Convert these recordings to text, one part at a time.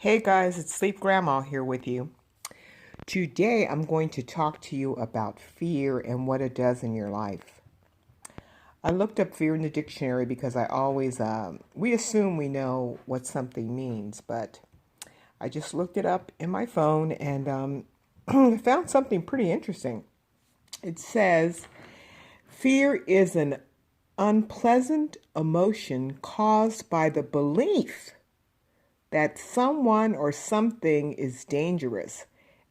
Hey guys, it's Sleep Grandma here with you. Today I'm going to talk to you about fear and what it does in your life. I looked up fear in the dictionary because I always, we assume we know what something means, but I just looked it up in my phone and found something pretty interesting. It says, fear is an unpleasant emotion caused by the belief that someone or something is dangerous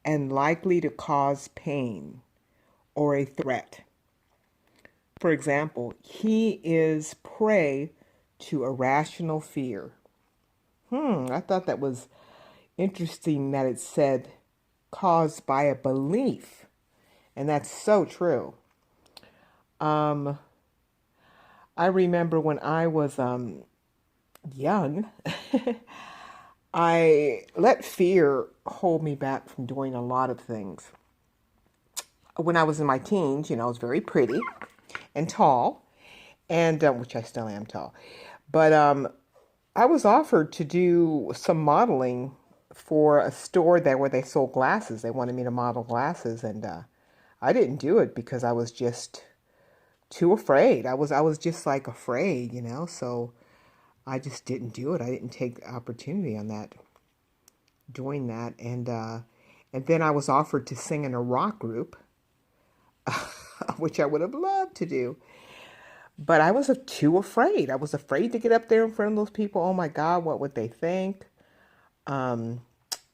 and likely to cause pain or a threat. For example, he is prey to irrational fear. I thought that was interesting that it said caused by a belief, and that's so true. Um, I remember when I was young, I let fear hold me back from doing a lot of things. When I was in my teens, I was very pretty and tall, and which I still am tall. But I was offered to do some modeling for a store there where they sold glasses. They wanted me to model glasses, and I didn't do it because I was just too afraid. I was just like afraid, So I just didn't do it. I didn't take the opportunity on that, doing that, and then I was offered to sing in a rock group, which I would have loved to do. But I was too afraid. I was afraid to get up there in front of those people. Oh my God, what would they think? Um,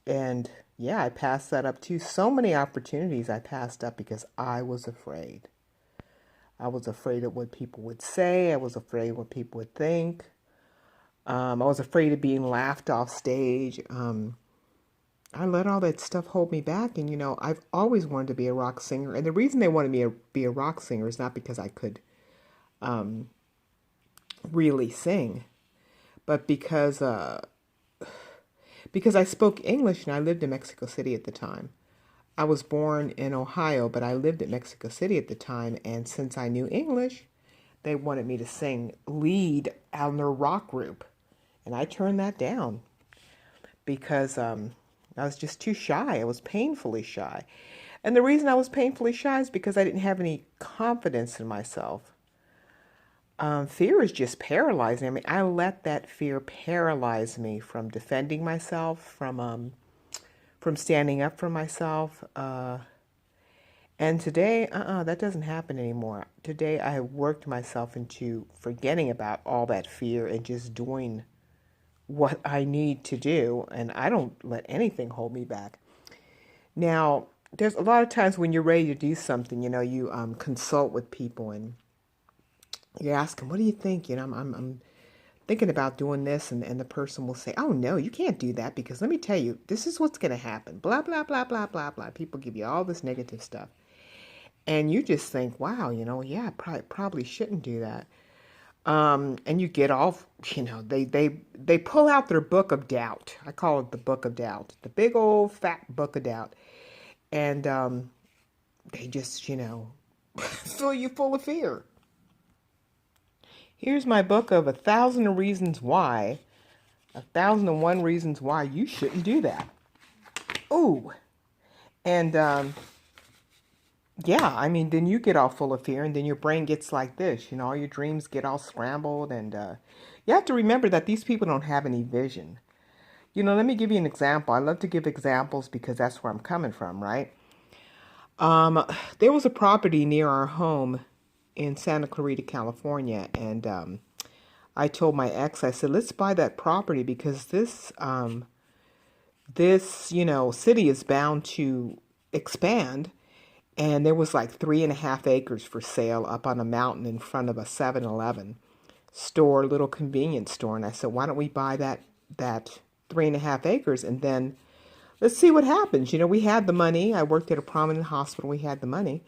and yeah, I passed that up too. So many opportunities I passed up because I was afraid. I was afraid of what people would say. I was afraid of what people would think. I was afraid of being laughed off stage. I let all that stuff hold me back. And, I've always wanted to be a rock singer. And the reason they wanted me to be a rock singer is not because I could um, really sing, but because I spoke English and I lived in Mexico City at the time. I was born in Ohio, but I lived in Mexico City at the time, and since I knew English, they wanted me to sing lead on their rock group, and I turned that down because I was just too shy. I was painfully shy, and the reason I was painfully shy is because I didn't have any confidence in myself. Fear is just paralyzing. I mean, I let that fear paralyze me from defending myself, from standing up for myself. And today, that doesn't happen anymore. Today, I have worked myself into forgetting about all that fear and just doing what I need to do, and I don't let anything hold me back. Now, there's a lot of times when you're ready to do something, you consult with people and you ask them, "What do you think?" I'm thinking about doing this, and the person will say, "Oh no, you can't do that because let me tell you, this is what's going to happen." Blah blah blah blah blah blah. People give you all this negative stuff, and you just think, "Wow, yeah, probably shouldn't do that." And you get off, they pull out their book of doubt. I call it the book of doubt, the big old fat book of doubt, and they just, fill you full of fear. Here's my book of 1,000 reasons why, 1,001 reasons why you shouldn't do that. Ooh, and yeah, I mean, then you get all full of fear, and then your brain gets like this. All your dreams get all scrambled, and you have to remember that these people don't have any vision. Let me give you an example. I love to give examples because that's where I'm coming from, right? Um, there was a property near our home in Santa Clarita, California, and I told my ex, I said, let's buy that property because this city is bound to expand. And there was like 3.5 acres for sale up on a mountain in front of a 7-Eleven store, little convenience store. And I said, why don't we buy that 3.5 acres and then let's see what happens. We had the money. I worked at a prominent hospital. We had the money.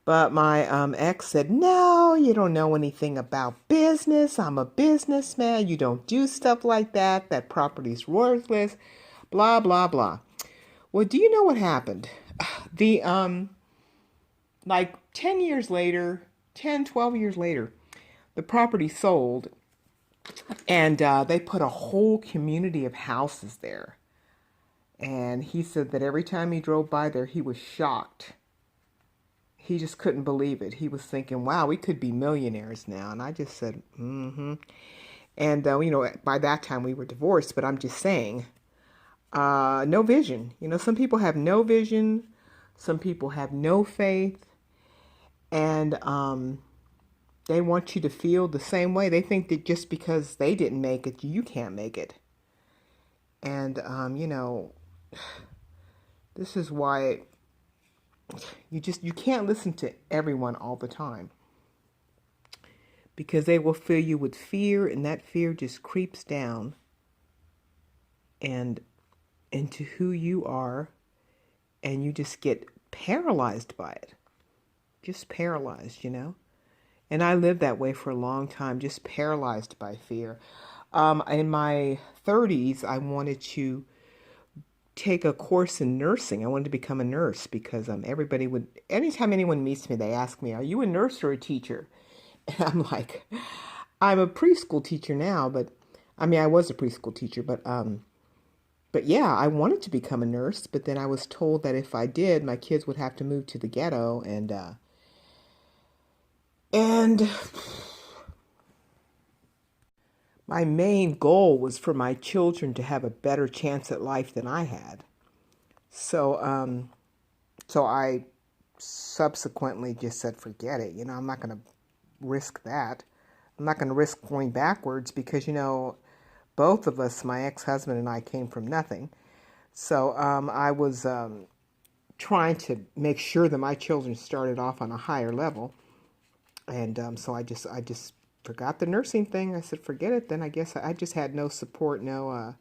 But my ex said, no, you don't know anything about business. I'm a businessman. You don't do stuff like that. That property's worthless. Blah, blah, blah. Well, do you know what happened? The, like 10 years later, 10, 12 years later, the property sold and they put a whole community of houses there. And he said that every time he drove by there, he was shocked. He just couldn't believe it. He was thinking, wow, we could be millionaires now. And I just said, mm-hmm. And, by that time we were divorced, but I'm just saying, no vision. Some people have no vision. Some people have no faith. And they want you to feel the same way. They think that just because they didn't make it, you can't make it. And, this is why you can't listen to everyone all the time, because they will fill you with fear, and that fear just creeps down and into who you are, and you just get paralyzed by it. Just paralyzed, And I lived that way for a long time, just paralyzed by fear. In my 30s, I wanted to take a course in nursing. I wanted to become a nurse because anytime anyone meets me, they ask me, are you a nurse or a teacher? And I'm like, I'm a preschool teacher now, but I was a preschool teacher, but yeah, I wanted to become a nurse, but then I was told that if I did, my kids would have to move to the ghetto, and my main goal was for my children to have a better chance at life than I had. So, so I subsequently just said, forget it. I'm not going to risk that. I'm not going to risk going backwards because, both of us, my ex-husband and I, came from nothing. So I was trying to make sure that my children started off on a higher level. And so I just forgot the nursing thing. I said, forget it. Then I guess I just had no support, no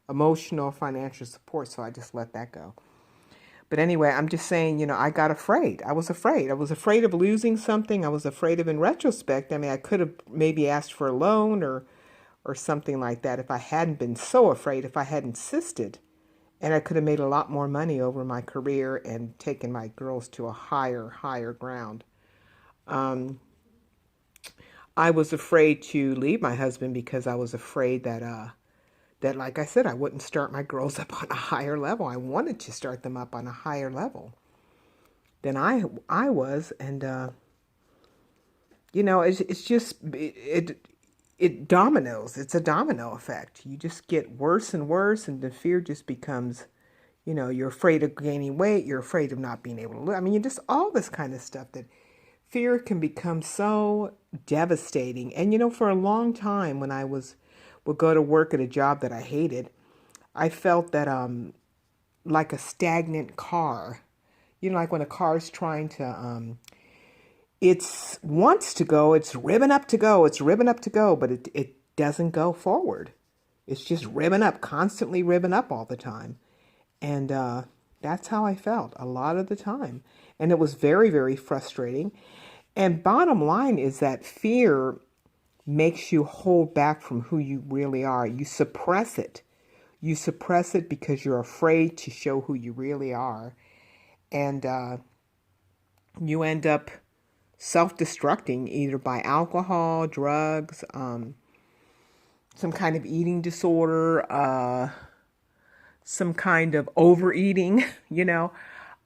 emotional, financial support. So I just let that go. But anyway, I'm just saying, I got afraid. I was afraid. I was afraid of losing something. I was afraid of, in retrospect, I could have maybe asked for a loan or something like that if I hadn't been so afraid, if I had insisted. And I could have made a lot more money over my career and taken my girls to a higher ground. I was afraid to leave my husband because I was afraid that, like I said, I wouldn't start my girls up on a higher level. I wanted to start them up on a higher level than I was. And, it's just, it dominoes. It's a domino effect. You just get worse and worse, and the fear just becomes, you're afraid of gaining weight. You're afraid of not being able to live. Just all this kind of stuff that fear can become so devastating. And, for a long time when I would go to work at a job that I hated, I felt that like a stagnant car. Like when a car is trying to, it wants to go, it's ribbing up to go, but it doesn't go forward. It's just ribbing up, constantly ribbing up all the time. And that's how I felt a lot of the time. And it was very, very frustrating. And bottom line is that fear makes you hold back from who you really are. You suppress it. You suppress it because you're afraid to show who you really are. And you end up self-destructing either by alcohol, drugs, some kind of eating disorder, some kind of overeating,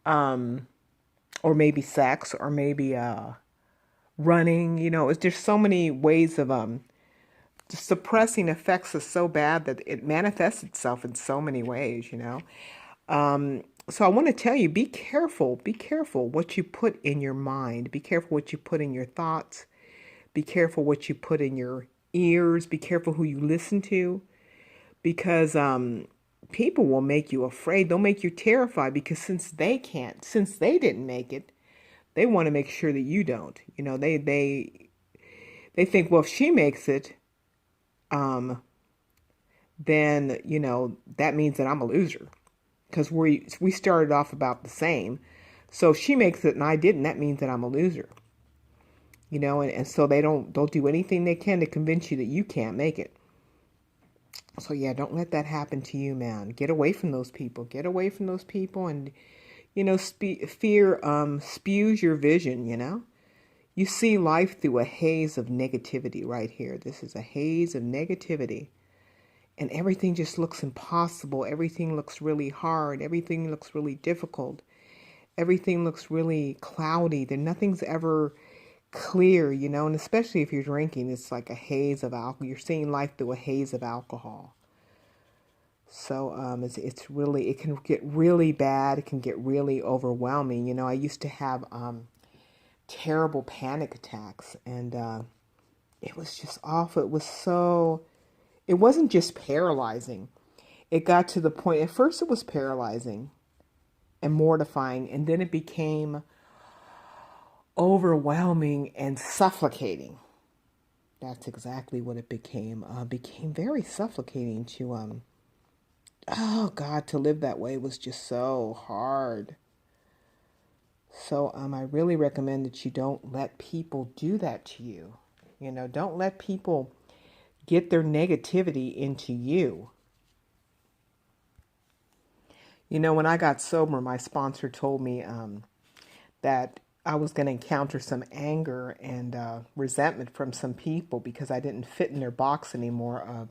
or maybe sex, or maybe running. There's so many ways of suppressing affects us so bad that it manifests itself in so many ways, So I want to tell you, be careful what you put in your mind. Be careful what you put in your thoughts. Be careful what you put in your ears. Be careful who you listen to, because people will make you afraid. They'll make you terrified because since they didn't make it, they want to make sure that you don't. They think, well, if she makes it, then, that means that I'm a loser. Because we started off about the same. So if she makes it and I didn't, that means that I'm a loser. And so they'll do anything they can to convince you that you can't make it. So yeah, don't let that happen to you, man. Get away from those people. Get away from those people. And, fear spews your vision, You see life through a haze of negativity right here. This is a haze of negativity. and everything just looks impossible. Everything looks really hard. Everything looks really difficult. Everything looks really cloudy. Then nothing's ever clear, and especially if you're drinking, it's like a haze of alcohol. You're seeing life through a haze of alcohol. So it's really, it can get really bad. It can get really overwhelming. I used to have terrible panic attacks, and it was just awful. It wasn't just paralyzing. It got to the point, at first it was paralyzing and mortifying, and then it became overwhelming and suffocating. That's exactly what it became. Became very suffocating to, oh God, to live that way was just so hard. So I really recommend that you don't let people do that to you. Don't let people get their negativity into you. When I got sober, my sponsor told me that I was going to encounter some anger and resentment from some people because I didn't fit in their box anymore of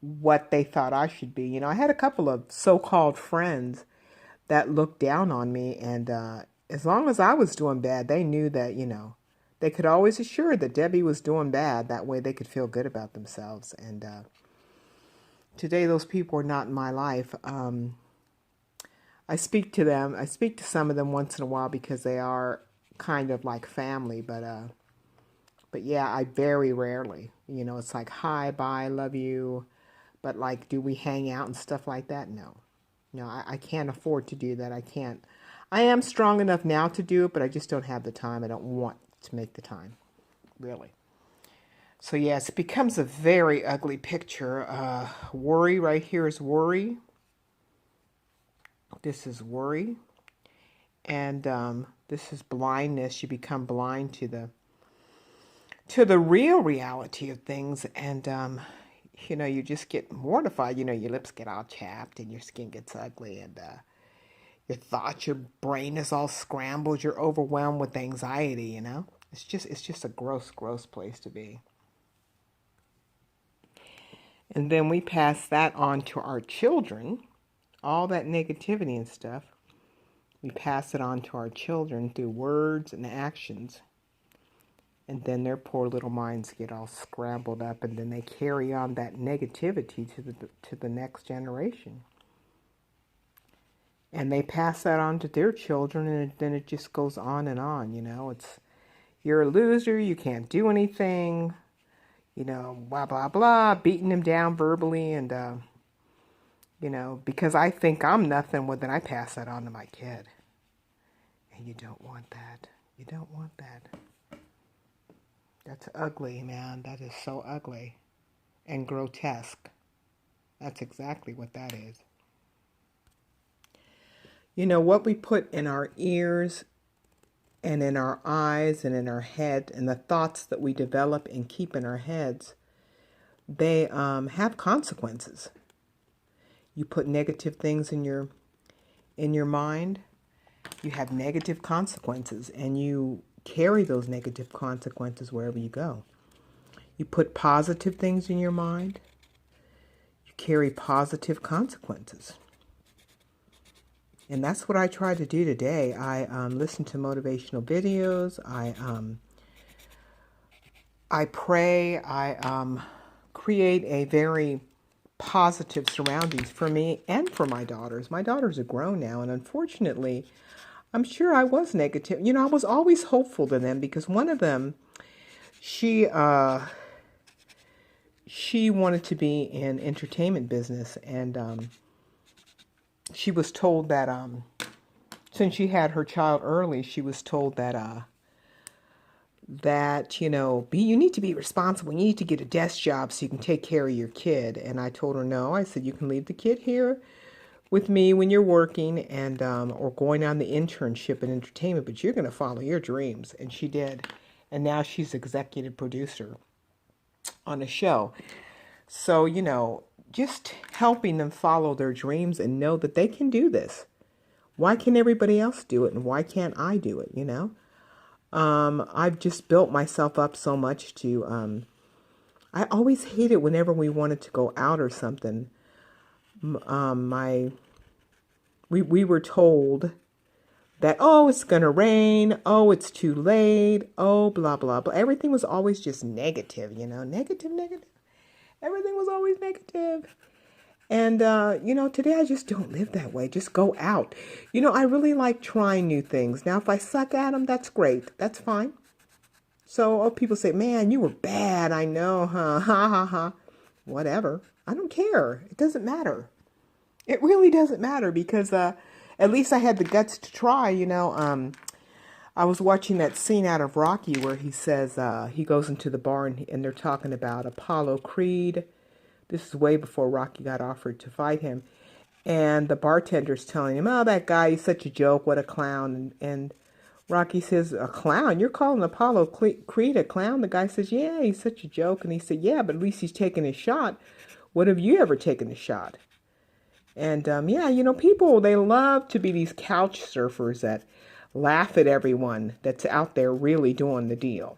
what they thought I should be. I had a couple of so-called friends that looked down on me, and as long as I was doing bad, they knew that, they could always assure that Debbie was doing bad. That way they could feel good about themselves. And today those people are not in my life. I speak to them. I speak to some of them once in a while because they are kind of like family. But yeah, I very rarely, it's like, hi, bye, love you. But like, do we hang out and stuff like that? No. No, I can't afford to do that. I can't. I am strong enough now to do it, but I just don't have the time. I don't want to make the time, really. So yes, it becomes a very ugly picture. Worry right here is worry. This is worry. And this is blindness. You become blind to the real reality of things. And, you just get mortified. Your lips get all chapped and your skin gets ugly. And your thoughts, your brain is all scrambled. You're overwhelmed with anxiety, It's just a gross, gross place to be. And then we pass that on to our children. All that negativity and stuff, we pass it on to our children through words and actions. And then their poor little minds get all scrambled up, and then they carry on that negativity to the next generation. And they pass that on to their children, and then it just goes on and on, It's, you're a loser, you can't do anything, blah, blah, blah, beating them down verbally, and, because I think I'm nothing, well, then I pass that on to my kid. And you don't want that. You don't want that. That's ugly, man. That is so ugly and grotesque. That's exactly what that is. What we put in our ears and in our eyes and in our head, and the thoughts that we develop and keep in our heads, they have consequences. You put negative things in your mind, you have negative consequences, and you carry those negative consequences wherever you go. You put positive things in your mind, you carry positive consequences. And that's what I try to do today. I listen to motivational videos. I pray. I create a very positive surroundings for me and for my daughters. My daughters are grown now, and unfortunately, I'm sure I was negative. I was always hopeful to them because one of them, she wanted to be in entertainment business, and she was told that since she had her child early, she was told that you need to be responsible. You need to get a desk job so you can take care of your kid. And I told her no. I said, you can leave the kid here with me when you're working and or going on the internship in entertainment, but you're going to follow your dreams. And she did. And now she's executive producer on a show. So, just helping them follow their dreams and know that they can do this. Why can everybody else do it and why can't I do it, I've just built myself up so much to I always hated whenever we wanted to go out or something. My we were told that, oh, it's gonna rain, oh, it's too late, oh, blah blah blah. Everything was always just negative, negative, negative. Everything was always negative. And today I just don't live that way. Just go out. I really like trying new things. Now, if I suck at them, that's great. That's fine. So, people say, man, you were bad. I know, huh? Ha ha ha. Whatever. I don't care. It doesn't matter. It really doesn't matter because at least I had the guts to try, I was watching that scene out of Rocky where he says, he goes into the bar and they're talking about Apollo Creed. This is way before Rocky got offered to fight him. And the bartender's telling him, oh, that guy, he's such a joke. What a clown. And Rocky says, a clown? You're calling Apollo Creed a clown? The guy says, yeah, he's such a joke. And he said, yeah, but at least he's taking his shot. What have you ever taken a shot? And people, they love to be these couch surfers that laugh at everyone that's out there really doing the deal.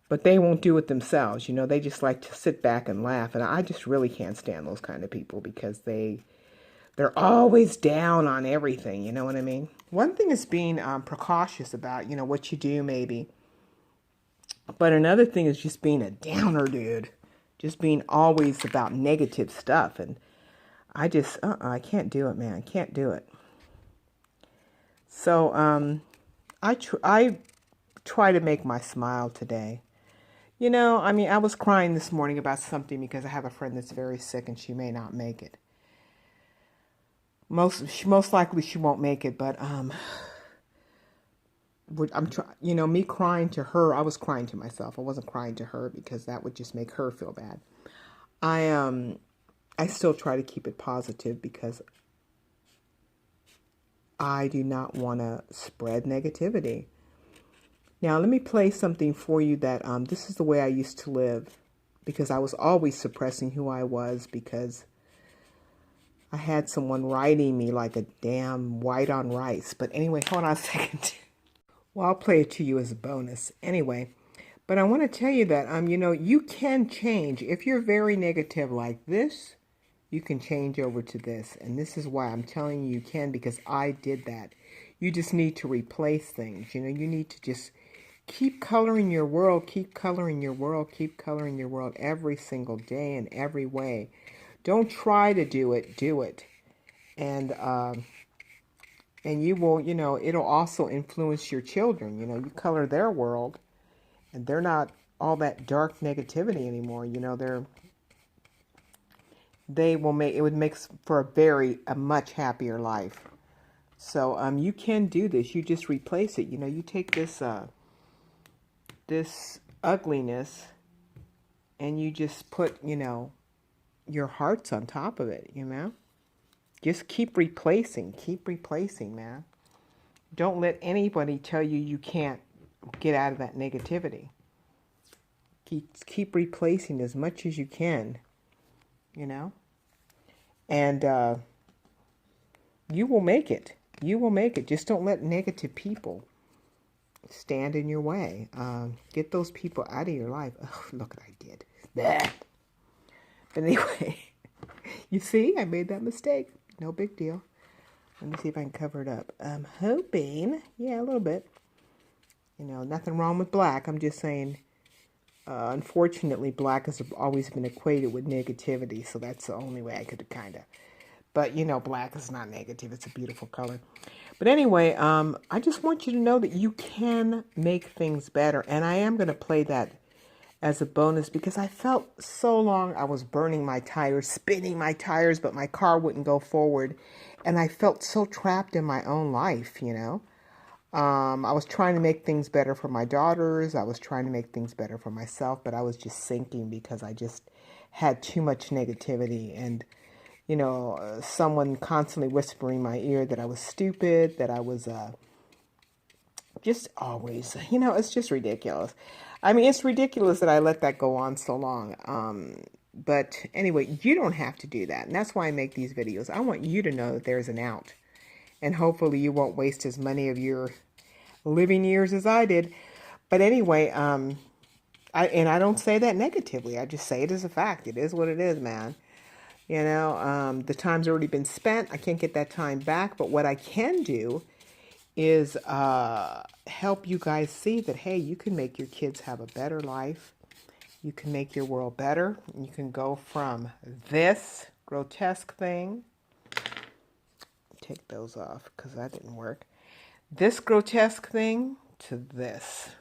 But they won't do it themselves. They just like to sit back and laugh. And I just really can't stand those kind of people because they're always down on everything. You know what I mean? One thing is being precautious about, what you do maybe. But another thing is just being a downer, dude. Just being always about negative stuff. And I just, I can't do it, man. I can't do it. So I try to make my smile today. I was crying this morning about something because I have a friend that's very sick and she may not make it. Most likely she won't make it, but me crying to her, I was crying to myself. I wasn't crying to her because that would just make her feel bad. I still try to keep it positive because I do not want to spread negativity. Now, let me play something for you that this is the way I used to live because I was always suppressing who I was because I had someone writing me like a damn white on rice. But anyway, hold on a second. Well, I'll play it to you as a bonus. Anyway, but I want to tell you that, you can change. If you're very negative like this, you can change over to this. And this is why I'm telling you can because I did that. You just need to replace things. You need to just keep coloring your world, keep coloring your world, keep coloring your world every single day in every way. Don't try to do it, do it. And you will, it'll also influence your children. You color their world and they're not all that dark negativity anymore. It would make for a much happier life. So you can do this. You just replace it. You take this ugliness and you just put, your hearts on top of it, Just keep replacing, man. Don't let anybody tell you you can't get out of that negativity. Keep replacing as much as you can, And you will make it. You will make it. Just don't let negative people stand in your way. Get those people out of your life. Oh, look what I did. Blah. But anyway, you see, I made that mistake. No big deal. Let me see if I can cover it up. I'm hoping, yeah, a little bit. Nothing wrong with black. I'm just saying, unfortunately, black has always been equated with negativity. So that's the only way I could kind of. But, black is not negative. It's a beautiful color. But anyway, I just want you to know that you can make things better. And I am going to play that as a bonus because I felt so long I was burning my tires, spinning my tires, but my car wouldn't go forward. And I felt so trapped in my own life, I was trying to make things better for my daughters. I was trying to make things better for myself, but I was just sinking because I just had too much negativity and someone constantly whispering in my ear that I was stupid, that I was just always, it's just ridiculous. I mean, it's ridiculous that I let that go on so long. But anyway, you don't have to do that. And that's why I make these videos. I want you to know that there's an out. And hopefully you won't waste as many of your living years as I did. But anyway, I don't say that negatively. I just say it as a fact. It is what it is, man. The time's already been spent. I can't get that time back. But what I can do is help you guys see that, hey, you can make your kids have a better life. You can make your world better. You can go from this grotesque thing. Take those off because that didn't work. This grotesque thing to this.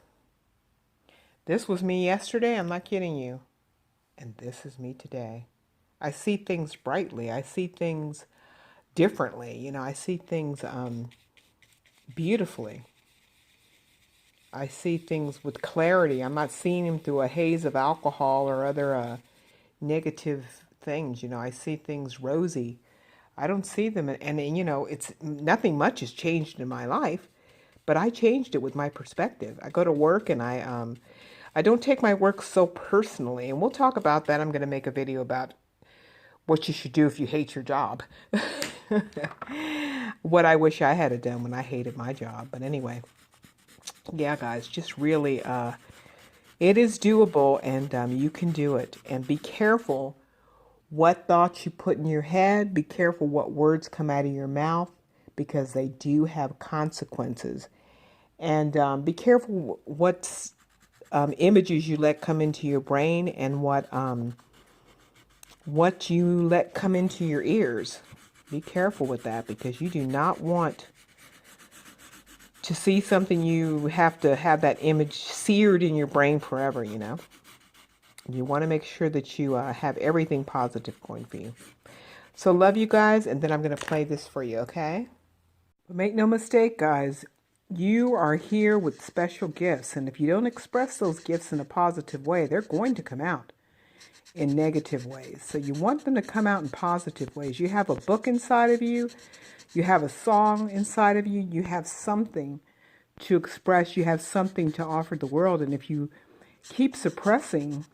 This was me yesterday. I'm not kidding you. And this is me today. I see things brightly. I see things differently. I see things beautifully. I see things with clarity. I'm not seeing them through a haze of alcohol or other negative things. I see things rosy. I don't see them, and it's nothing much has changed in my life, but I changed it with my perspective. I go to work and I don't take my work so personally, and we'll talk about that. I'm going to make a video about what you should do if you hate your job. What I wish I had done when I hated my job. But anyway, yeah, guys, just really, it is doable, and you can do it. And be careful what thoughts you put in your head. Be careful what words come out of your mouth, because they do have consequences. And be careful what images you let come into your brain, and what you let come into your ears. Be careful with that, because you do not want to see something. You have to have that image seared in your brain forever. You want to make sure that you have everything positive going for you. So love you guys, and then I'm going to play this for you, okay? But make no mistake, guys, you are here with special gifts, and if you don't express those gifts in a positive way, they're going to come out in negative ways. So you want them to come out in positive ways. You have a book inside of you. You have a song inside of you. You have something to express. You have something to offer the world. And if you keep suppressing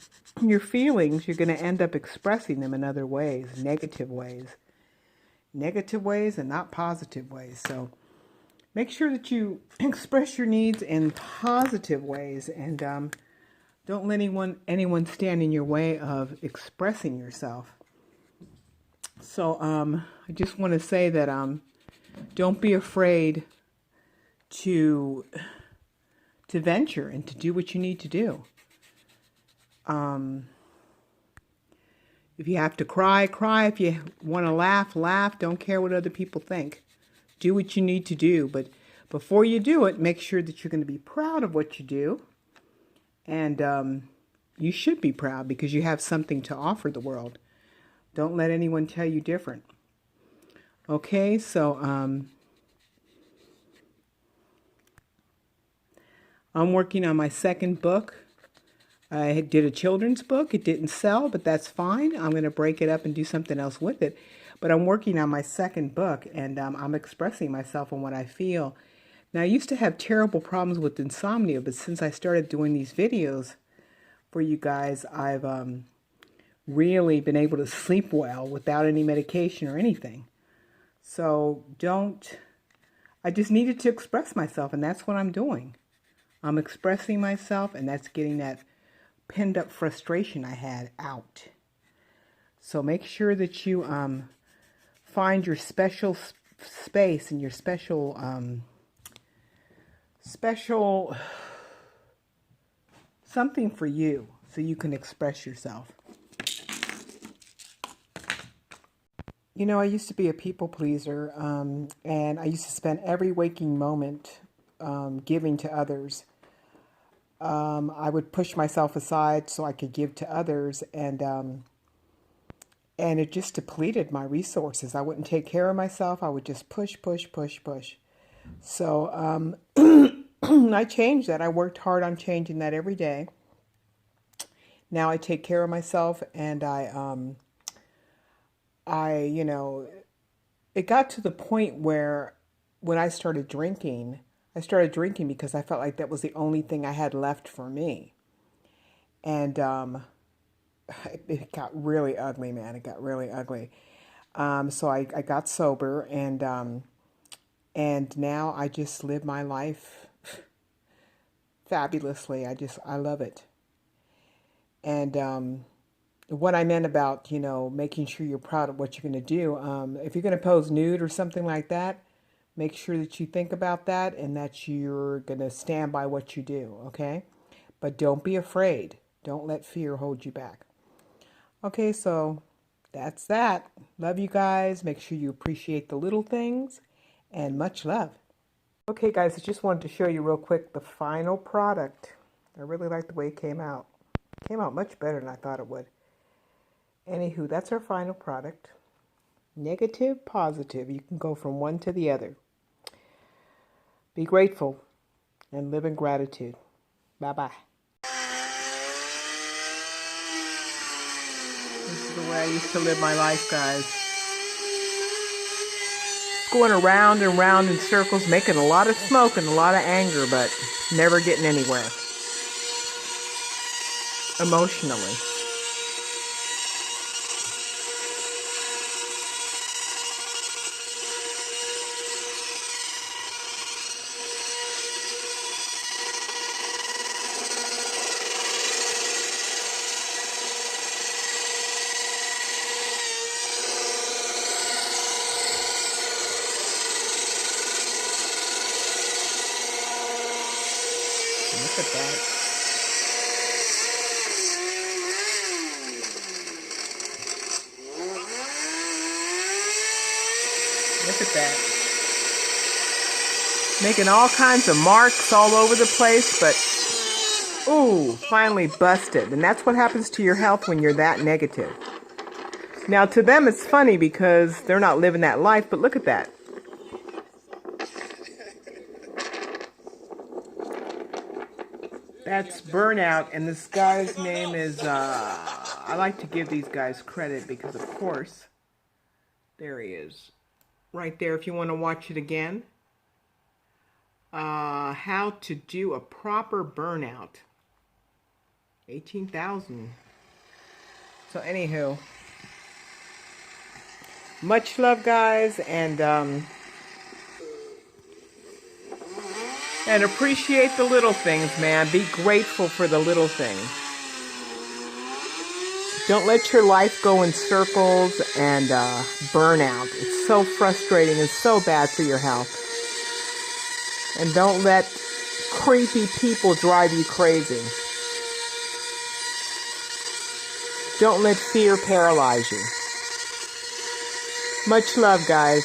your feelings, you're going to end up expressing them in other ways, negative ways. Negative ways and not positive ways. So make sure that you express your needs in positive ways, and don't let anyone stand in your way of expressing yourself. So I just want to say that don't be afraid to venture and to do what you need to do. If you have to cry, cry. If you want to laugh, laugh. Don't care what other people think. Do what you need to do. But before you do it, make sure that you're going to be proud of what you do. And you should be proud, because you have something to offer the world. Don't let anyone tell you different. Okay, so I'm working on my second book. I did a children's book. It didn't sell, but that's fine. I'm going to break it up and do something else with it. But I'm working on my second book, and I'm expressing myself on what I feel. Now, I used to have terrible problems with insomnia, but since I started doing these videos for you guys, I've really been able to sleep well without any medication or anything. So I just needed to express myself, and that's what I'm doing. I'm expressing myself, and that's getting that pinned up frustration I had out. So make sure that you find your special space and your special something for you, so you can express yourself. I used to be a people pleaser, and I used to spend every waking moment giving to others. I would push myself aside so I could give to others, and it just depleted my resources. I wouldn't take care of myself. I would just push. So I changed that. I worked hard on changing that every day. Now I take care of myself, and it got to the point where when I started drinking because I felt like that was the only thing I had left for me. And it got really ugly, man. It got really ugly. So I got sober, and now I just live my life fabulously. I love it. And what I meant about, making sure you're proud of what you're going to do. If you're going to pose nude or something like that, make sure that you think about that and that you're going to stand by what you do, okay? But don't be afraid. Don't let fear hold you back. Okay, so that's that. Love you guys. Make sure you appreciate the little things and much love. Okay, guys, I just wanted to show you real quick the final product. I really like the way it came out. It came out much better than I thought it would. Anywho, that's our final product. Negative, positive. You can go from one to the other. Be grateful and live in gratitude. Bye-bye. This is the way I used to live my life, guys. Going around and round in circles, making a lot of smoke and a lot of anger, but never getting anywhere. Emotionally. Look at that. Look at that. Making all kinds of marks all over the place, but ooh, finally busted. And that's what happens to your health when you're that negative. Now, to them, it's funny because they're not living that life, but look at that. That's Burnout, and this guy's name is, I like to give these guys credit because, of course, there he is. Right there, if you want to watch it again. How to do a proper burnout. 18,000. So, anywho. Much love, guys, and appreciate the little things, man. Be grateful for the little things. Don't let your life go in circles and burn out. It's so frustrating and so bad for your health. And don't let creepy people drive you crazy. Don't let fear paralyze you. Much love, guys.